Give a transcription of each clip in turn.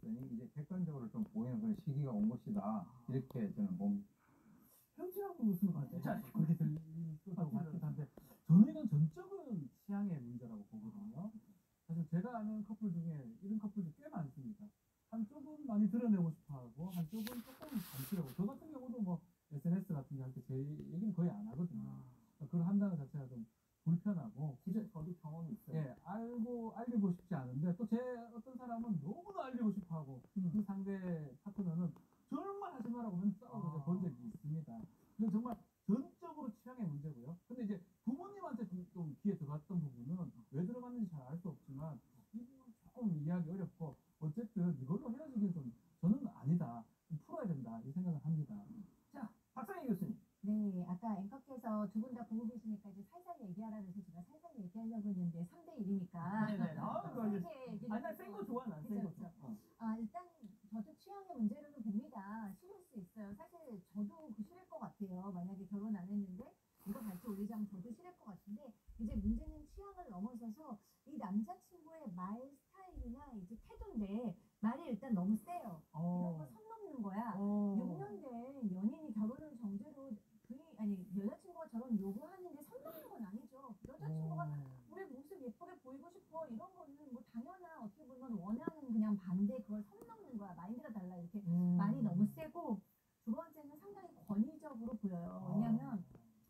봤더니 이제 객관적으로 좀 보이는 그런 시기가 온 것이다. 이렇게 저는 봅니다. 현지라고 무슨 진짜 그렇게 들릴 수도 같긴 한데 저는 이건 전적은 취향의 문제라고 보거든요. 사실 제가 아는 커플 중에 이런 커플도 꽤 많습니다. 한쪽은 많이 드러내고 싶어하고 한쪽은 조금 감추려고. 저 같은 경우도 뭐 SNS 같은 게 할 때 제 얘기는 거의 안 하거든요. 그걸 한다는 자체가 좀 불편하고. 진짜 저도 경험이 있어요. 예, 알리고 싶지 않은데 또 제 어떤 사람은 너무나 알리고 싶어하고 그 상대 파트너는 정말 하지 말라고 하면 싸우고 본 적이 있습니다. 이건 정말 전적으로 취향의 문제고요. 근데 이제 부모님한테 좀 귀에 들어갔던 부분은 왜 들어갔는지 잘 알 수 없지만 이 부분은 조금 이해하기 어렵고 어쨌든 이걸로 헤어지기는 좀 저는 아니다. 좀 풀어야 된다 이 생각을 합니다. 자, 박상희 교수님. 네, 아까 앵커께서 두 분 다 보고 계시니까 이제 살살 얘기하라 그래서 제가 살살 얘기하려고 했는데 3대 1이니까. 네네. 난센거 좋아, 난 센 거 그죠, 좋아. 일단 저도 취향의 문제로는 봅니다. 싫을 수 있어요. 사실 저도 싫을 것 같아요. 만약에 결혼 안 했는데 이거 같이 올리자면 저도 싫을 것 같은데 이제 문제는 취향을 넘어서서 이 남자친구의 말 스타일이나 이제 태도인데 말이 일단 너무 세요. 이런 거 선 넘는 거야. 6년 된 연인이 결혼을 정제로 여자친구가 저런 요구하는데 선 넘는 건 아니죠. 여자친구가 우리 모습 예쁘게 보이고 싶어 이런 거는 뭐 당연한 어떻게 보면 원하는 그냥 반대 그걸 선 넘는 거야. 마인드가 달라 이렇게 말이 너무 세고 두 번째는 상당히 권위적으로 보여요. 왜냐하면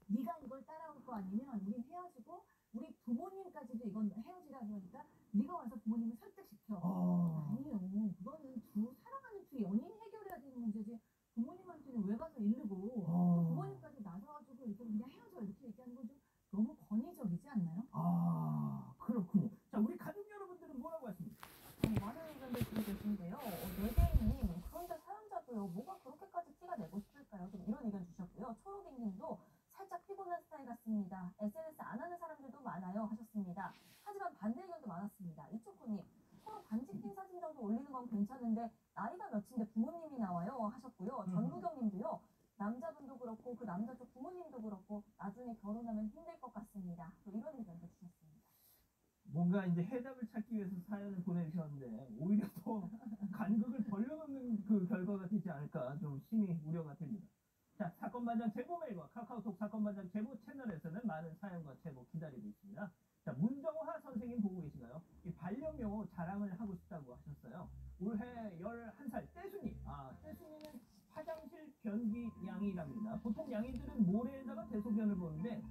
네가 이걸 따라올 거 아니면 우리 헤어지고 우리 부모님까지도 이건 헤어지라 그러니까 네가 와서 부모님을 설득시켜. 아니요. 그거는 사랑하는 두 연인 해결해야 되는 문제지. 부모님한테는 왜 가서 이르고 또 부모님까지 나서가지고 이렇게 그냥 헤어져 이렇게 얘기하는 건 좀 너무 권위적이지 않나요? 그렇군요. 자, 우리 가족 여러분들은 뭐라고 하십니까? 많은 의견들 주고 계신데요. 네개님 그런데 사연자도요. 뭐가 그렇게까지 티가 내고 싶을까요? 좀 이런 의견 주셨고요. 초록이님도 살짝 피곤한 스타일 같습니다. SNS 안 하는 사람들도 많아요 하셨습니다. 하지만 반대 의견도 많았습니다. 이초코님 서로 반지 낀 사진 정도 올리는 건 괜찮은데 나이가 몇인데 부모님이 나와요 하셨고요. 전부경님도요. 남자분도 그렇고 그 남자 쪽 부모님도 그렇고 나중에 결혼하면 힘들 것 같습니다. 또 이런 의견도 주셨습니다. 뭔가 이제 해답을 찾기 위해서 사연을 보내주셨는데 오히려 더 간극을 벌려놓는 그 결과가 되지 않을까 좀 심히 우려가 됩니다. 자, 사건반장 제보 메일과 카카오톡 사건반장 제보 채널에서는 많은 사연과 제보 기다리고 있습니다. 자, 문정화 선생님 보고 계신가요? 이 반려묘 자랑을 하고 싶다고 하셨어요. 올해 11살 떼순이. 떼순이는 화장실 변기 양이랍니다. 보통 양이들은 모래에다가 대소변을 보는데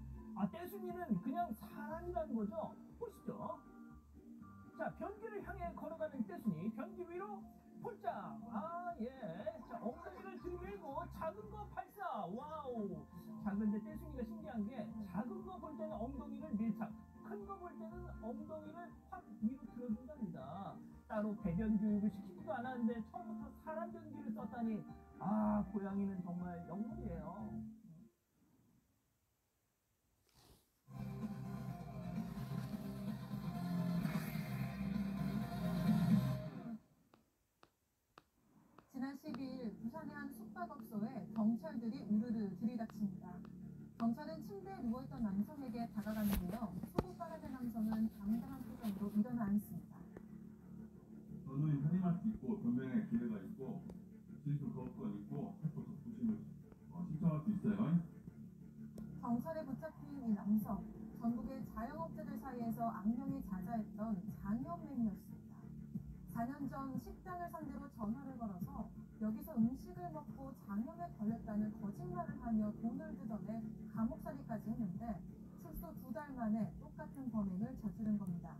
떼순이는 그냥 사람이라는 거죠. 보시죠. 자, 변기를 향해 걸어가는 떼순이 변기 위로 폴짝. 예. 자, 엉덩이를 들이밀고 작은 거 발사. 와우. 자, 근데 떼순이가 신기한 게 작은 거 볼 때는 엉덩이를 밀착, 큰 거 볼 때는 엉덩이를 확 위로 들어준답니다. 따로 배변 교육을 시키지도 않았는데 처음부터 사람 변기를 썼다니 고양이는 정말 영물이에요. 지난 10일 부산의 한 숙박업소에 경찰들이 우르르 들이닥칩니다. 경찰은 침대에 누워있던 남성에게 다가갔는데요. 속옷 빨아낸 남성은 당당한 표정으로 일어나 앉습니다. 언론이 살인할 수 있고 변명의 기회가 있고 진술 거부권 있고 해포도 부심을 신청할 수 있어요. 경찰에 붙잡힌 이 남성, 전국의 자영업자들 사이에서 악명이 자자했던 장염맨이었습니다. 4년 전 식당을 상대로 전화를 걸어서 여기서 음식을 먹고 장염에 걸렸다는 거짓말을 하며 돈을 뜯어내 감옥살이까지 했는데 출소 2달 만에 똑같은 범행을 저지른 겁니다.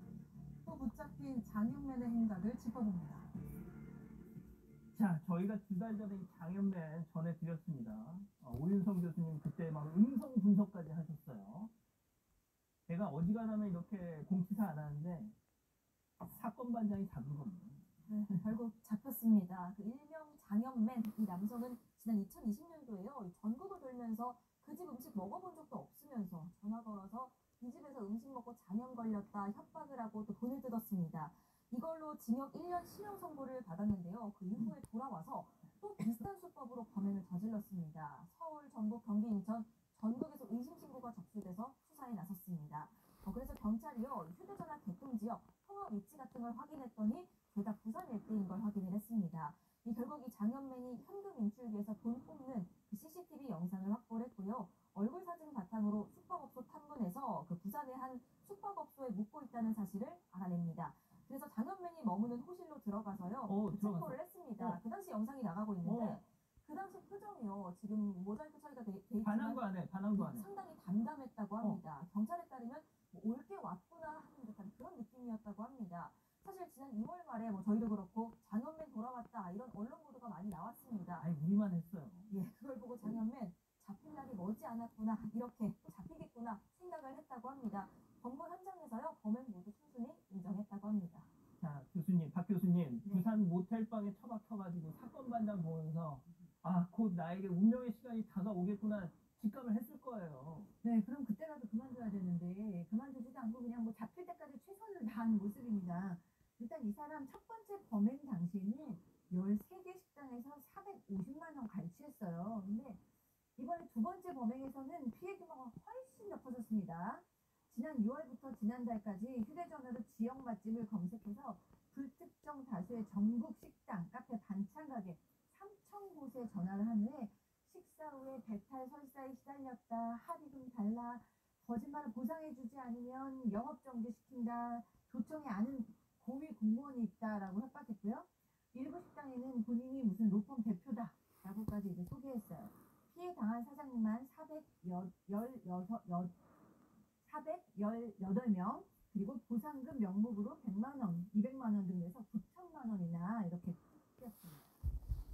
또 붙잡힌 장염맨의 행각을 짚어봅니다. 자, 저희가 2달 전에 이 장염맨 전해드렸습니다. 오윤성 교수님 그때 막 음성 분석까지 하셨어요. 제가 어지간하면 이렇게 공치사 안 하는데 사건 반장이 잡은 겁니다. 네, 결국 잡혔습니다. 그 일명 장염맨, 이 남성은 지난 2020년도에요. 전국을 돌면서 그 집 음식 먹어본 적도 없으면서 전화 걸어서 이 집에서 음식 먹고 장염 걸렸다 협박을 하고 또 돈을 뜯었습니다. 이걸로 징역 1년 실형 선고를 받았는데요. 그 이후에 돌아와서 또 비슷한 수법으로 범행을 저질렀습니다. 서울, 전북, 경기, 인천, 전국에서 의심 신고가 접수돼서 수사에 나섰습니다. 그래서 경찰이요 휴대전화 개통 지역, 통화 위치 같은 걸 확인했더니 죄다 부산 일대인 걸 확인을 했습니다. 들어가서요. 들어갔어. 체포를 했습니다. 그 당시 영상이 나가고 있는데 그 당시 표정이요. 지금 모자이크 처리가 돼 있지만 반항도 안 해. 반항도 안 해. 상당히 담담했다고 합니다. 경찰에 따르면 올 게 왔구나 하는 듯한 그런 느낌이었다고 합니다. 사실 지난 2월 말에 저희도 그렇고 장현맨 돌아왔다 이런 언론 보도가 많이 나왔습니다. 아니 우리만 했어요. 예, 그걸 보고 장현맨 잡힐 날이 머지 않았구나 이렇게 또 잡히겠구나 생각을 했다고 합니다. 검문 현장에서요 범행 모두 순순히 인정했다고 합니다. 자 교수님, 박 교수님, 네. 부산 모텔방에 처박혀가지고 사건 반장 보면서 곧 나에게 운명의 시간이 다가오겠구나 직감을 했을 거예요. 네, 그럼 그때라도 그만둬야 되는데 그만두지도 않고 그냥 뭐 잡힐 때까지 최선을 다한 모습입니다. 일단 이 사람 첫 번째 범행 당시에는 13개 식당에서 450만 원 갈취했어요. 근데 이번에 두 번째 범행에서는 피해 규모가 훨씬 더 커졌습니다. 지난 6월부터 지난달까지 휴대전화로 지역 맛집을 검색해서 불특정 다수의 전국 식당, 카페, 반찬 가게 3,000곳에 전화를 한 후에 식사 후에 배탈 설사에 시달렸다, 합의금 달라, 거짓말을 보상해주지 않으면 영업 정지시킨다, 도청에 아는 고위 공무원이 있다라고 협박했고요. 일부 식당에는 본인이 무슨 로펌 대표다라고까지 이제 소개했어요. 피해 당한 사장님만 418명, 그리고 보상금 명목으로 100만 원, 200만 원 등 해서 9천만 원이나 이렇게 뛰었습니다.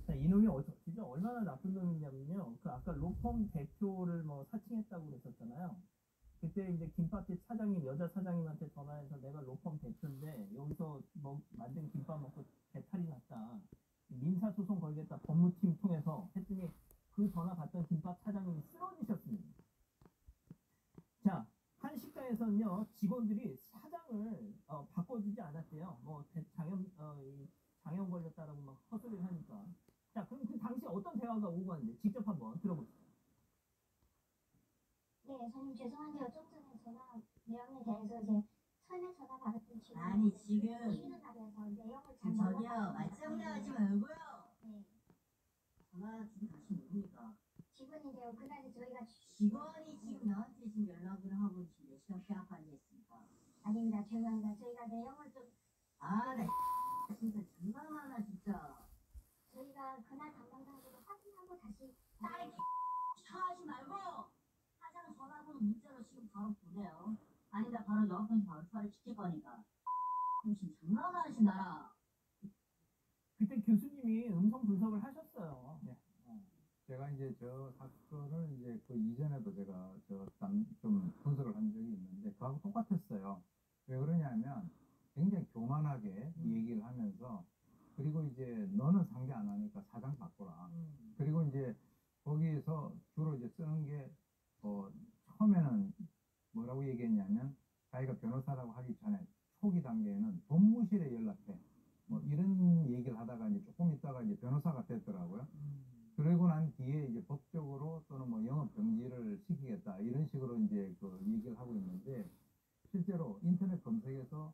자, 이놈이 진짜 얼마나 나쁜 놈이냐면요. 그 아까 로펌 대표를 사칭했다고 그랬었잖아요. 그때 이제 김밥집 사장님, 여자 사장님한테 전화해서 내가 로펌 대표인데 여기서 만든 김밥 먹고 배탈이 났다. 민사소송 걸겠다. 법무팀 통해서 했더니 그 전화 받던 김밥 사장님이 쓰러지셨습니다. 자, 한 식당에서는요 직원들이 사장을 바꿔주지 않았대요. 장염 걸렸다라고 막 헛소리를 하니까. 자, 그럼 그 당시 어떤 대화가 오고 갔는데 직접 한번 들어보세요. 네, 선생님 죄송한데요. 좀 전에 전화 내용에 대해서 이제 처음에 전화 받았던 직원 아니 지금 쉬는 날이어서 내용을 잘 저기요 몰라서 말장난하지 말고요. 네, 전화 지금 다시 누굽니까? 직원인데요. 그날에 저희가 직원이 지금 나한테 지금 연락을 하고 지금 몇 시간 폐업하니 했습니까? 아닙니다. 죄송합니다. 저희가 내용을 좀 아나 진짜 장난하나 진짜. 저희가 그날 담당자분을 확인하고 다시 딸 차하지 말고 사장 전화번호 문자로 지금 바로 보내요. 아니다 바로 여권 바로 처리 시킬 거니까. 지금 장난하신다. 그때 교수님이 음성 분석을 하셨어요. 네. 제가 이제 저 사건을 이제 그 이전에도 제가 좀 분석을 한 적이 있는데 그하고 똑같았어요. 왜 그러냐면 굉장히 교만하게 얘기를 하면서 그리고 이제 너는 상대 안 하니까 사장 바꿔라. 그리고 이제 거기에서 주로 이제 쓰는 게 처음에는 뭐라고 얘기했냐면 자기가 변호사라고 하기 전에 초기 단계에는 법무실에 연락해. 이런 얘기를 하다가 이제 조금 있다가 이제 변호사가 됐더라고요. 그러고 난 뒤에 이제 법적으로 또는 영업 정지를 시키겠다 이런 식으로 이제 그 얘기를 하고 있는데 실제로 인터넷 검색에서